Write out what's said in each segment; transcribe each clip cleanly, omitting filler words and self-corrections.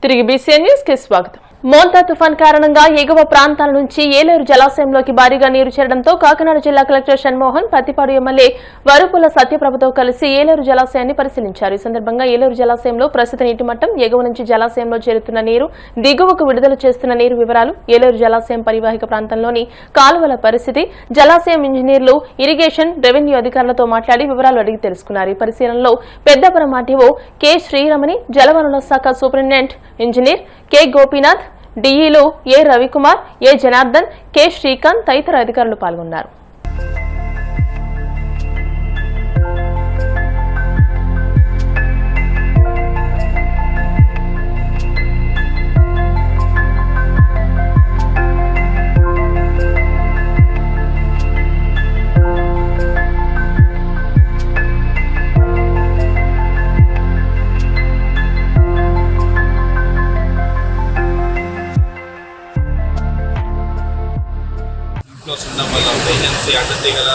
తిరిగి BCN news కి స్వాగతం. మోంతా తుఫాన్ కారణంగా ఎగువ ప్రాంతాల నుంచి ఏలేరు జలాశయంలోకి భారీగా నీరు చేరడంతో కాకినాడ జిల్లా కలెక్టర్ షణ్మోహన్, పత్తిపాడు ఎమ్మెల్యే వరుపుల సత్యప్రభతో కలిసి ఏలేరు జలాశయాన్ని పరిశీలించారు. ఈ సందర్భంగా ఏలేరు జలాశయంలో ప్రస్తుత నీటి మట్టం, ఎగువ నుంచి జలాశయంలో చేరుతున్న నీరు, దిగువకు విడుదల చేస్తున్న నీరు వివరాలు, ఏలేరు జలాశయం పరివాహిక ప్రాంతంలోని కాలువల పరిస్థితి, జలాశయం ఇంజనీర్లు, ఇరిగేషన్, రెవెన్యూ అధికారులతో మాట్లాడి వివరాలు అడిగి తెలుసుకున్నారు. ఈ పరిశీలనలో పెద్దపురం ఆర్టీఓ కె శ్రీరమణి, జలవనరుల శాఖ సూపరింటెండెంట్ ఇంజనీర్ కె గోపీనాథ్, డిఈలు ఏ రవికుమార్, ఏ జనార్దన్, కె శ్రీకాంత్ తదితర అధికారులు పాల్గొన్నారు. ఏజెన్సీ అడ్డతీగల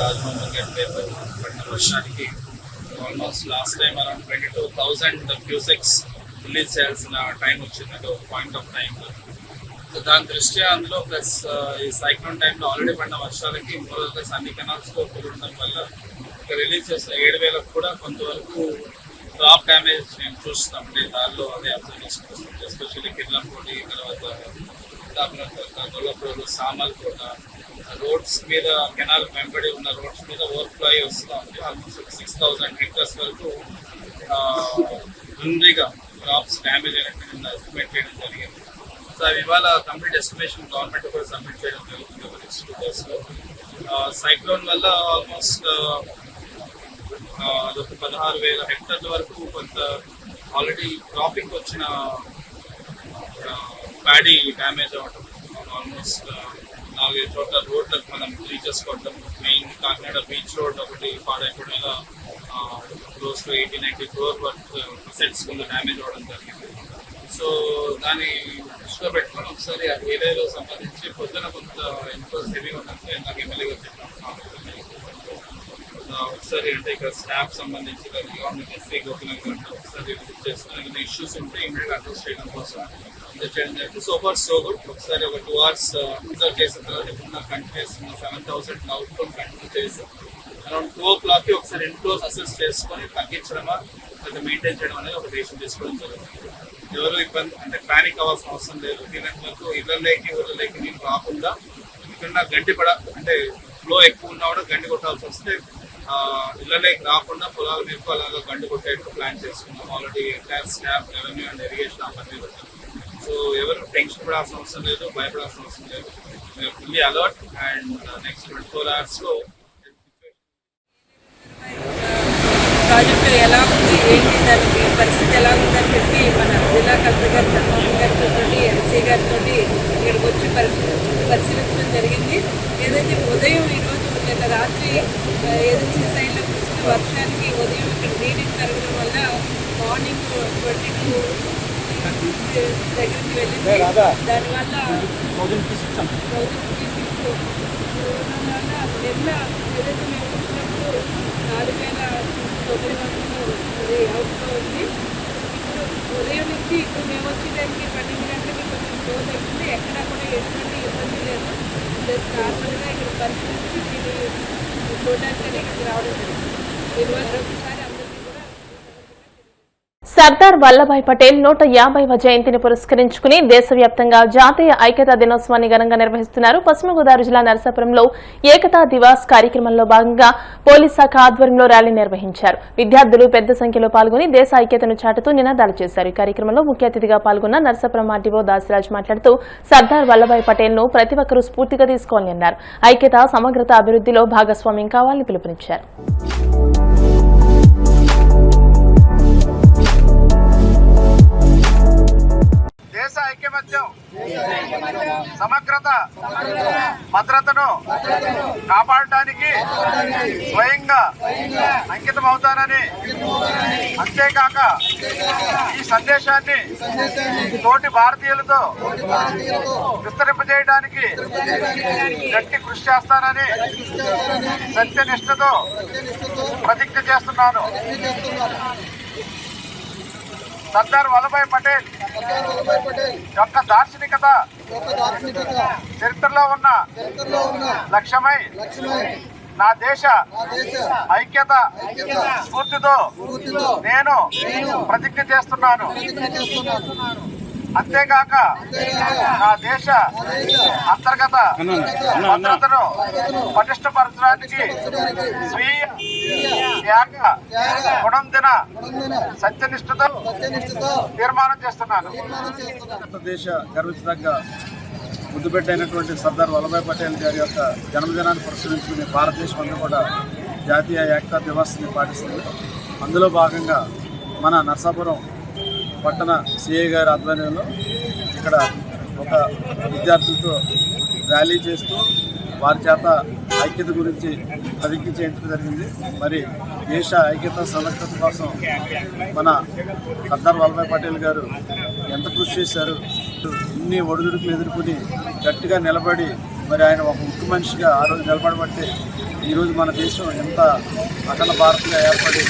రాజమోహన్ గట్టే పడిన వర్షానికి almost last time around 22,000 cusecs release చేయాల్సిన టైం వచ్చింది ఒక పాయింట్ ఆఫ్ టైంలో. సో దాని దృష్ట్యా అందులో ప్లస్ ఈ సైక్లోన్ టైంలో ఆల్రెడీ పడిన వర్షాలకి ప్లస్ అన్ని కెనాల్స్లో ఉండడం వల్ల ఇక్కడ రిలీజ్ చేసిన 7,000 కూడా కొంతవరకు క్రాప్ డ్యామేజ్ నేను చూస్తాం. దానిలో అదే అబ్జర్వ్ చేసుకుంటాం. ఎస్పెషల్లీ కిర్లంపూడి, తర్వాత గొల్లపూడి, సామల్కోట రోడ్స్ మీద, కెనాల్ వెంబడి ఉన్న రోడ్స్ మీద ఓవర్ఫ్లో అయ్యి వస్తూ ఉంది. ఆల్మోస్ట్ 6,000 హెక్టర్స్ వరకు హండ్రీగా క్రాప్స్ డ్యామేజ్ అయినట్టు ఎస్టిమేట్ చేయడం జరిగింది. సో అవి ఇవాళ కంప్లీట్ ఎస్టిమేషన్ గవర్నమెంట్ కూడా సబ్మిట్ చేయడం జరుగుతుంది ఒక నెక్స్ట్ 2 daysలో. సైక్లోన్ వల్ల ఆల్మోస్ట్ అదొక 16,000 హెక్టర్ల వరకు కొంత ఆల్రెడీ క్రాపింగ్ వచ్చిన ప్యాడీ డ్యామేజ్ అవ్వడం, ఆల్మోస్ట్ 4 చోట్ల రోడ్లకు మనం రీచెస్ కొట్టడం, మెయిన్ కాకినాడ బీచ్ రోడ్ ఒకటి పాడైపోవడం, ఇలా close to 80-90 crore worth assets కొంత డ్యామేజ్ అవ్వడం జరిగింది. సో దాన్ని దృష్టిలో పెట్టుకొని ఒకసారి ఆ ఏరియాలో సంబంధించి పొద్దున కొంత ఎంతో హెవీగా ఉన్నట్టు నాకు ఎమ్మెల్యేగా చెప్పాను. ఒకసారి అంటే ఇక్కడ స్టాఫ్ సంబంధించి గవర్నమెంట్ ఎస్సీ గోపినాథ్ ఒకసారి విజిట్ చేసుకుని ఇష్యూస్ ఉంటే ఇమీడియట్గా అడ్రస్ చేయడం కోసం చేయడం జరిగింది. So far so good. ఒకసారి ఒక 2 hours అబ్జర్వ్ చేసిన తర్వాత ఇప్పుడు కంటిన్యూస్ 7,000 అవుట్ఫ్లో కంటిన్యూ చేసి అరౌండ్ 2 o'clock ఒకసారి ఇన్ఫ్లోస్ అసెస్ చేసుకొని తగ్గించడమా లేదా మెయింటైన్ చేయడం అనేది ఒక డెసిషన్ తీసుకోవడం జరుగుతుంది. ఎవరు ఇబ్బంది అంటే ప్యానిక్ అవ్వాల్సిన అవసరం లేదు. దీనికి వరకు ఊళ్ళలోకి నీళ్ళు రాకుండా ఇక్కడ గడ్డి అంటే ఫ్లో ఎక్కువ ఉన్నా కూడా గండి కొట్టాల్సి వస్తే ఇళ్ళలోకి రాకుండా పొలాల మీద అలాగా గండి కొట్టేట్టు ప్లాన్ చేసుకున్నాం. Already entire staff, revenue and irrigation అన్నీ వచ్చారు. సో ఎవరు టెన్షన్ పడాల్సిన అవసరం లేదు, భయపడాల్సిన అవసరం లేదు. We're fully alert and next 24 hours project ఎలా ఉంది, ఏంటి, దానికి పరిస్థితి ఎలా ఉందని చెప్పి మన జిల్లా కలెక్టర్ గారు షణ్మోహన్ గారితో, ఎల్సీ గారితో ఇక్కడికి వచ్చి పరిశీలించడం జరిగింది. ఏదైతే ఉదయం ఈరోజు నిన్న రాత్రి ఏజెన్సీ సైడ్లో కురిసిన వర్షానికి ఉదయం ఇక్కడ నీటికి పెరగడం వల్ల మార్నింగ్ 22 దగ్గరికి వెళ్ళింది. దానివల్ల నిన్న ఏదైతే మేము వచ్చినప్పుడు 4,900 అది అవుట్లో ఉంది. ఇప్పుడు ఉదయం నుంచి ఇప్పుడు మేము వచ్చే టైంకి 12 గంటలకి కొంచెం ఫ్లో తగ్గింది. ఎక్కడా కూడా ఎటువంటి ఇబ్బంది లేదు. నార్మల్గా ఇక్కడ పరిస్థితి దీన్ని చూడడానికి ఇక్కడికి రావడం జరిగింది. దీనివల్ల ఒకసారి అందరికీ కూడా సర్దార్ వల్లభాయ్ పటేల్ 150వ జయంతిని పురస్కరించుకుని దేశవ్యాప్తంగా జాతీయ ఐక్యతా దినోత్సవాన్ని ఘనంగా నిర్వహిస్తున్నారు. పశ్చిమ గోదావరి జిల్లా నరసాపురంలో ఏకతా దివాస్ కార్యక్రమంలో భాగంగా పోలీస్ శాఖ ఆధ్వర్యంలో ర్యాలీ నిర్వహించారు. విద్యార్థులు పెద్ద సంఖ్యలో పాల్గొని దేశ ఐక్యతను చాటుతూ నినాదాలు చేశారు. ఈ కార్యక్రమంలో ముఖ్య అతిథిగా పాల్గొన్న నరసాపురం ఆర్టీఓ దాసిరాజ్ మాట్లాడుతూ సర్దార్ వల్లభాయ్ పటేల్ ను ప్రతి ఒక్కరూ స్ఫూర్తిగా తీసుకోవాలని అన్నారు. ఐక్యత, సమగ్రత అభివృద్ధిలో భాగస్వామ్యం కావాలని పిలుపునిచ్చారు. దేశ ఐక్యమత్యం, సమగ్రత, భద్రతను కాపాడటానికి స్వయంగా అంకితం అవుతానని, అంతేకాక ఈ సందేశాన్ని తోటి భారతీయులతో విస్తరింపజేయడానికి గట్టి కృషి చేస్తానని సత్యనిష్టతో ప్రతిజ్ఞ చేస్తున్నాను. సర్దార్ వల్లభాయ్ పటేల్ యొక్క దార్శనికత చరిత్రలో ఉన్న లక్ష్యమై నా దేశ ఐక్యత స్ఫూర్తితో నేను ప్రతిజ్ఞ చేస్తున్నాను. అంతేకాక నా దేశ అంతర్గత భద్రతను పటిష్టపరచడానికి స్వీయ త్యాగ గుణందిన సత్యనిష్ఠతో తీర్మానం చేస్తున్నాను. దేశ గర్వించదగ్గ ముద్దుబిడ్డ అయినటువంటి సర్దార్ వల్లభాయ్ పటేల్ గారి యొక్క జన్మదినాన్ని పురస్కరించుకుని భారతదేశం అంతా కూడా జాతీయ ఏకతా దివస్ని పాటిస్తుంది. అందులో భాగంగా మన నర్సాపురం పట్టణ సిఐ గారి ఆధ్వర్యంలో ఇక్కడ ఒక విద్యార్థులతో ర్యాలీ చేస్తూ వారి చేత ఐక్యత గురించి ప్రతిజ్ఞ చేయించడం జరిగింది. మరి దేశ ఐక్యత సమగ్రత కోసం మన సర్దార్ వల్లభాయ్ పటేల్ గారు ఎంత కృషి చేశారు, ఇన్ని ఒడిదుడుకులు ఎదుర్కొని గట్టిగా నిలబడి మరి ఆయన ఒక ముఖ్య మనిషిగా ఆ రోజు నిలబడబట్టి ఈరోజు మన దేశం ఎంత అఖండ భారత్గా ఏర్పడి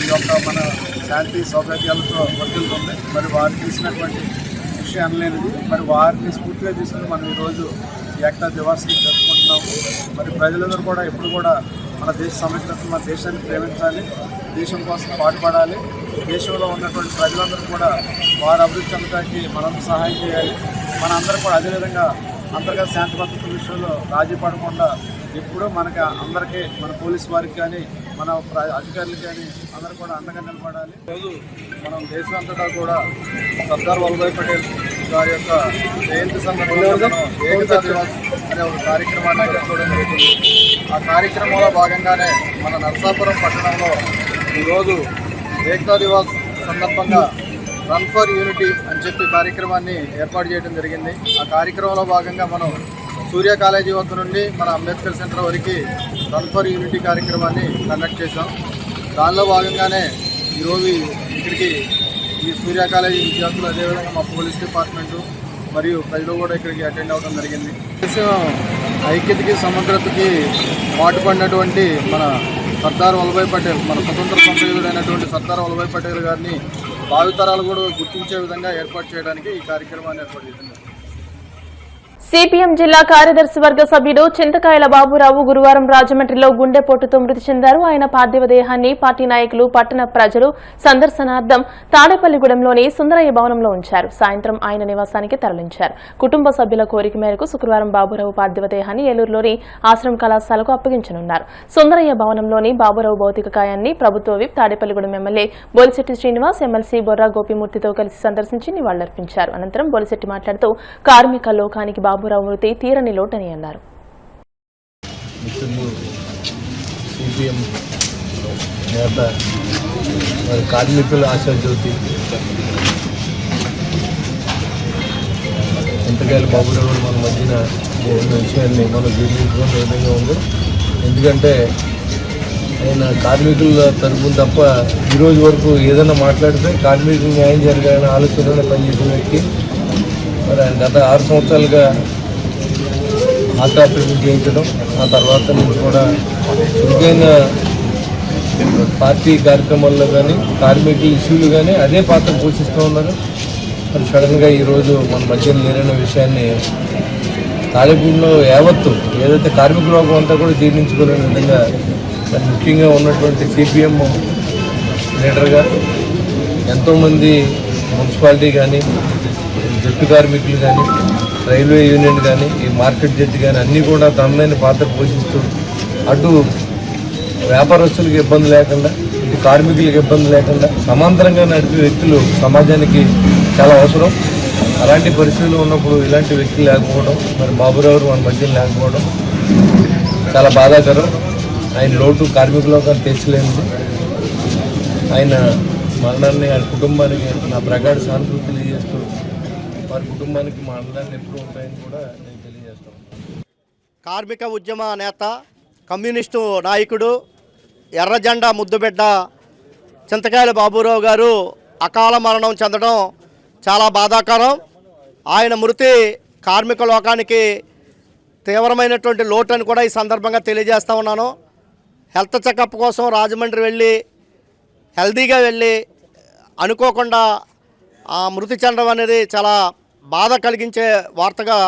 ఈ యొక్క మన శాంతి సౌభాగ్యాలతో వర్తిల్లుతుంది. మరి వారు తీసినటువంటి విషయం అనలేనిది. మరి వారిని స్ఫూర్తిగా తీసుకుని మనం ఈరోజు ఏకతా దివాస్ని జరుపుకుంటున్నాము. మరి ప్రజలందరూ కూడా ఎప్పుడు కూడా మన దేశ సమగ్రత, మన దేశాన్ని ప్రేమించాలి, దేశం కోసం పాటుపడాలి. దేశంలో ఉన్నటువంటి ప్రజలందరూ కూడా వారి అభివృద్ధి చెందడానికి మనందరూ సహాయం చేయాలి. మనందరూ కూడా అదేవిధంగా అంతర్గత శాంతి భద్రత విషయంలో రాజీ పడకుండా ఎప్పుడూ మనకి అందరికీ, మన పోలీసు వారికి కానీ మన అధికారులకు కానీ అందరూ కూడా అండగా నిలబడాలి. ఈరోజు మనం దేశం అంతటా కూడా సర్దార్ వల్లభాయ్ పటేల్ గారి యొక్క జయంతి సందర్భంగా ఏకతా దివాస్ అనే ఒక కార్యక్రమాన్ని జరుపుకోవడం జరుగుతుంది. ఆ కార్యక్రమంలో భాగంగానే మన నర్సాపురం పట్టణంలో ఈరోజు ఏకతా దివాస్ సందర్భంగా రన్ ఫర్ యూనిటీ అని చెప్పి కార్యక్రమాన్ని ఏర్పాటు చేయడం జరిగింది. ఆ కార్యక్రమంలో భాగంగా మనం సూర్య కాలేజీ వద్ద నుండి మన అంబేద్కర్ సెంటర్ వరకు రన్ ఫర్ యూనిటీ కార్యక్రమాన్ని కండక్ట్ చేశాం. దానిలో భాగంగానే ఈరోజు ఇక్కడికి ఈ సూర్య కాలేజీ విద్యార్థులు, అదేవిధంగా మా పోలీస్ డిపార్ట్మెంటు మరియు ప్రజలు కూడా ఇక్కడికి అటెండ్ అవ్వడం జరిగింది. దేశం ఐక్యతకి సమగ్రతకి పాటుపడినటువంటి మన సర్దార్ వల్లభాయ్ పటేల్, మన స్వతంత్ర సంప్రదాయుడైనటువంటి సర్దార్ వల్లభాయ్ పటేల్ గారిని భావితరాలు కూడా గుర్తించే విధంగా ఏర్పాటు చేయడానికి ఈ కార్యక్రమాన్ని ఏర్పాటు చేసింది. సిపిఎం జిల్లా కార్యదర్శి వర్గ సభ్యుడు చింతకాయల బాబురావు గురువారం రాజమండ్రిలో గుండెపోటుతో మృతి చెందారు. ఆయన పార్థివ దేహాన్ని పార్టీ నాయకులు, పట్టణ ప్రజలు సందర్శనార్థం తాడేపల్లిగూడెంలోని సుందరయ్య భవనంలో ఉంచారు. సాయంత్రం ఆయన నివాసానికి తరలించారు. కుటుంబ సభ్యుల కోరిక మేరకు శుక్రవారం బాబురావు పార్థివ దేహాన్ని ఏలూరులోని ఆశ్రమ కళాశాలకు అప్పగించనున్నారు. సుందరయ్య భవనంలోని బాబురావు భౌతిక కాయాన్ని ప్రభుత్వ whip Tadepalligudem MLA Bolisetti Srinivas, MLC Borra గోపిమూర్తితో కలిసి సందర్శించి నివాళులర్పించారు. అనంతరం బోలిశెట్టి మాట్లాడుతూ కార్మిక లోకానికి బాబురావు మృతి తీరని లోటని అన్నారు. సిపిఎం నేత మరి కార్మికుల ఆశాజ్యోతి చింతకాయల బాబురావు మన మధ్యన విషయాన్ని మనం జీర్ణించుకునే విధంగా ఉంది. ఎందుకంటే ఆయన కార్మికుల తరపున తప్ప ఈరోజు వరకు ఏదైనా మాట్లాడితే కార్మికులు న్యాయం జరగాలని ఆలోచనలో పనిచేసిన వ్యక్తి. మరి ఆయన గత 6 సంవత్సరాలుగా హార్ట్ ఆపరేషన్ చేయించడం, ఆ తర్వాత నుంచి కూడా చురుకైన పార్టీ కార్యక్రమాల్లో కానీ కార్మికుల ఇష్యూలు కానీ అదే పాత్ర పోషిస్తూ ఉన్నారు. మరి సడన్గా ఈరోజు మన మధ్యన లేరన్న విషయాన్ని తాడేపూడిలో యావత్తు ఏదైతే కార్మిక లోకం అంతా కూడా జీర్ణించుకోలేని విధంగా మరి ముఖ్యంగా ఉన్నటువంటి సిపిఎం లీడర్గా ఎంతోమంది మున్సిపాలిటీ కానీ, జట్టు కార్మికులు కానీ, రైల్వే యూనియన్ కానీ, ఈ మార్కెట్ జడ్జి కానీ అన్నీ కూడా తనదైన పాత్ర పోషిస్తూ అటు వ్యాపారస్తులకు ఇబ్బంది లేకుండా, ఇటు కార్మికులకు ఇబ్బంది లేకుండా సమాంతరంగా నడిపే వ్యక్తులు సమాజానికి చాలా అవసరం. అలాంటి పరిస్థితులు ఉన్నప్పుడు ఇలాంటి వ్యక్తులు లేకపోవడం, మరి బాబురావు మన మధ్యలో లేకపోవడం చాలా బాధాకరం. ఆయన లోటు కార్మికులకు తీర్చలేనిది. ఆయన మరణాన్ని ఆయన కుటుంబానికి నా ప్రగాఢ సానుభూతి తెలియజేస్తూ వారి కుటుంబానికి మా అందాన్ని ఎప్పుడు ఉంటాయని కూడా నేను తెలియజేస్తాను. కార్మిక ఉద్యమ నేత, కమ్యూనిస్టు నాయకుడు, ఎర్రజెండా ముద్దుబిడ్డ చింతకాయల బాబురావు గారు అకాల మరణం చెందడం చాలా బాధాకరం. ఆయన మృతి కార్మిక లోకానికి తీవ్రమైనటువంటి లోటు అని కూడా ఈ సందర్భంగా తెలియజేస్తూ ఉన్నాను. హెల్త్ చెకప్ కోసం రాజమండ్రి వెళ్ళి హెల్దీగా వెళ్ళి అనుకోకుండా మృతి చెందడం అనేది చాలా బాధ కలిగించే వార్తగా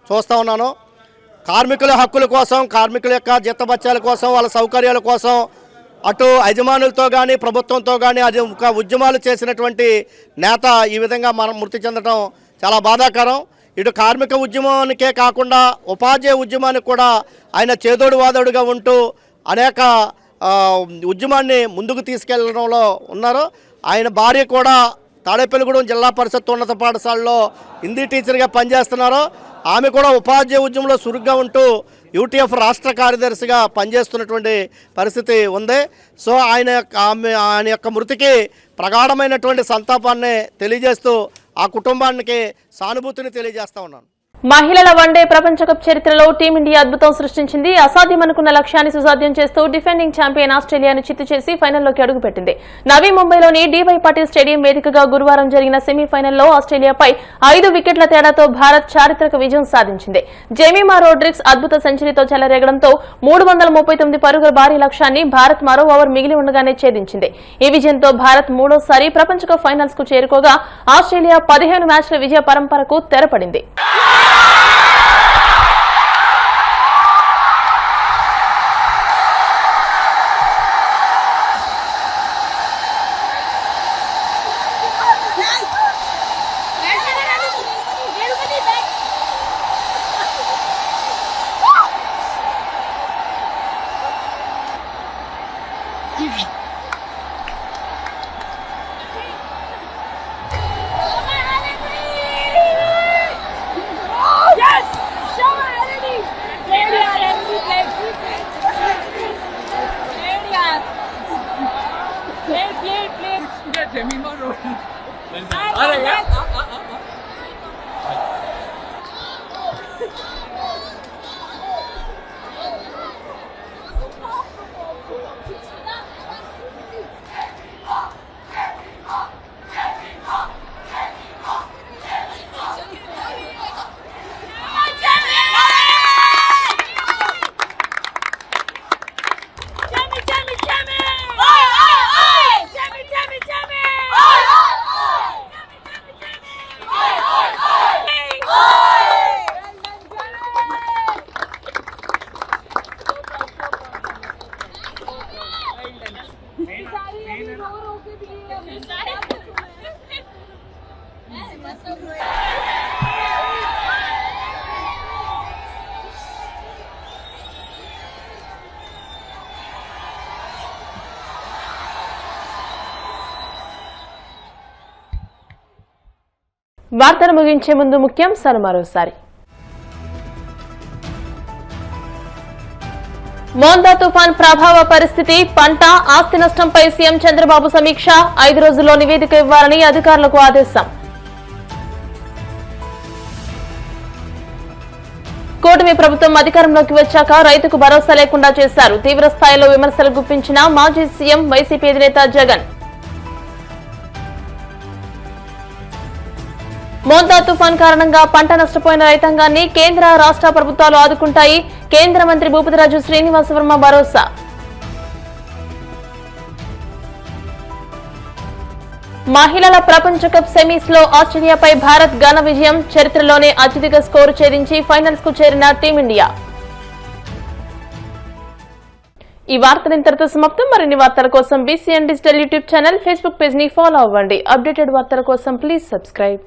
చూస్తూ ఉన్నాను. కార్మికుల హక్కుల కోసం, కార్మికుల యొక్క జీతభత్యాల కోసం, వాళ్ళ సౌకర్యాల కోసం అటు యజమానులతో కానీ ప్రభుత్వంతో కానీ అది ఒక ఉద్యమాలు చేసినటువంటి నేత ఈ విధంగా మనం మృతి చెందడం చాలా బాధాకరం. ఇటు కార్మిక ఉద్యమానికే కాకుండా ఉపాధ్యాయ ఉద్యమానికి కూడా ఆయన చేదోడు వాదోడుగా ఉంటూ అనేక ఉద్యమాన్ని ముందుకు తీసుకెళ్లడంలో ఉన్నారు. ఆయన భార్య కూడా తాడేపల్లిగూడెం జిల్లా పరిషత్ ఉన్నత పాఠశాలలో హిందీ టీచర్గా పనిచేస్తున్నారు. ఆమె కూడా ఉపాధ్యాయ ఉద్యమంలో చురుగ్గా ఉంటూ యూటీఎఫ్ రాష్ట్ర కార్యదర్శిగా పనిచేస్తున్నటువంటి పరిస్థితి ఉంది. సో ఆయన యొక్క మృతికి ప్రగాఢమైనటువంటి సంతాపాన్ని తెలియజేస్తూ ఆ కుటుంబానికి సానుభూతిని తెలియజేస్తా ఉన్నాను. మహిళల వన్డే ప్రపంచ కప్ చరిత్రలో టీమిండియా అద్భుతం సృష్టించింది. అసాధ్యమనుకున్న లక్ష్యాన్ని సుసాధ్యం చేస్తూ డిఫెండింగ్ ఛాంపియన్ ఆస్ట్రేలియాను చిత్తు చేసి ఫైనల్లోకి అడుగుపెట్టింది. నవీ ముంబైలోని డీవై పాటిల్ స్టేడియం వేదికగా గురువారం జరిగిన సెమీఫైనల్లో ఆస్ట్రేలియాపై 5 వికెట్ల తేడాతో భారత్ చారిత్రక విజయం సాధించింది. జెమిమా రోడ్రిగ్స్ అద్భుత సెంచరీతో చెలరేగడంతో 339 పరుగుల భారీ లక్ష్యాన్ని భారత్ మరో ఓవర్ మిగిలి ఉండగానే ఛేదించింది. ఈ విజయంతో భారత్ మూడోసారి ప్రపంచ కప్ ఫైనల్స్ కు చేరుకోగా ఆస్ట్రేలియా 15 మ్యాచ్ల విజయ పరంపరకు తెరపడింది. వార్తలు ముగించే ముందు ముఖ్యాంశాలు మరోసారి. మోందా తుఫాన్ ప్రభావ పరిస్థితి, పంట, ఆస్తి నష్టంపై సీఎం చంద్రబాబు సమీక్ష. 5 రోజుల్లో నివేదిక ఇవ్వాలని అధికారులకు ఆదేశం. కూటమి ప్రభుత్వం అధికారంలోకి వచ్చాక రైతుకు భరోసా లేకుండా చేశారు. తీవ్ర స్థాయిలో విమర్శలు గుప్పించిన మాజీ సీఎం వైసీపీ అధినేత జగన్. మోందా తుఫాన్ కారణంగా పంట నష్టపోయిన రైతాంగాన్ని కేంద్ర రాష్ట్ర ప్రభుత్వాలు ఆదుకుంటాయి. కేంద్ర మంత్రి భూపతిరాజు శ్రీనివాసవర్మ భరోసా. మహిళల ప్రపంచ కప్ సెమీస్ లో ఆస్ట్రేలియాపై భారత్ ఘన విజయం. చరిత్రలోనే అత్యధిక స్కోరు ఛేదించి ఫైనల్స్ కు చేరిన టీమిండియా. ఈ వార్తలు ఇంతటితో సమాప్తం. మరిన్ని వార్తల కోసం BCN digital YouTube channel, Facebook page ని ఫాలో అవ్వండి. అప్డేటెడ్ వార్తల కోసం ప్లీజ్ సబ్స్క్రైబ్.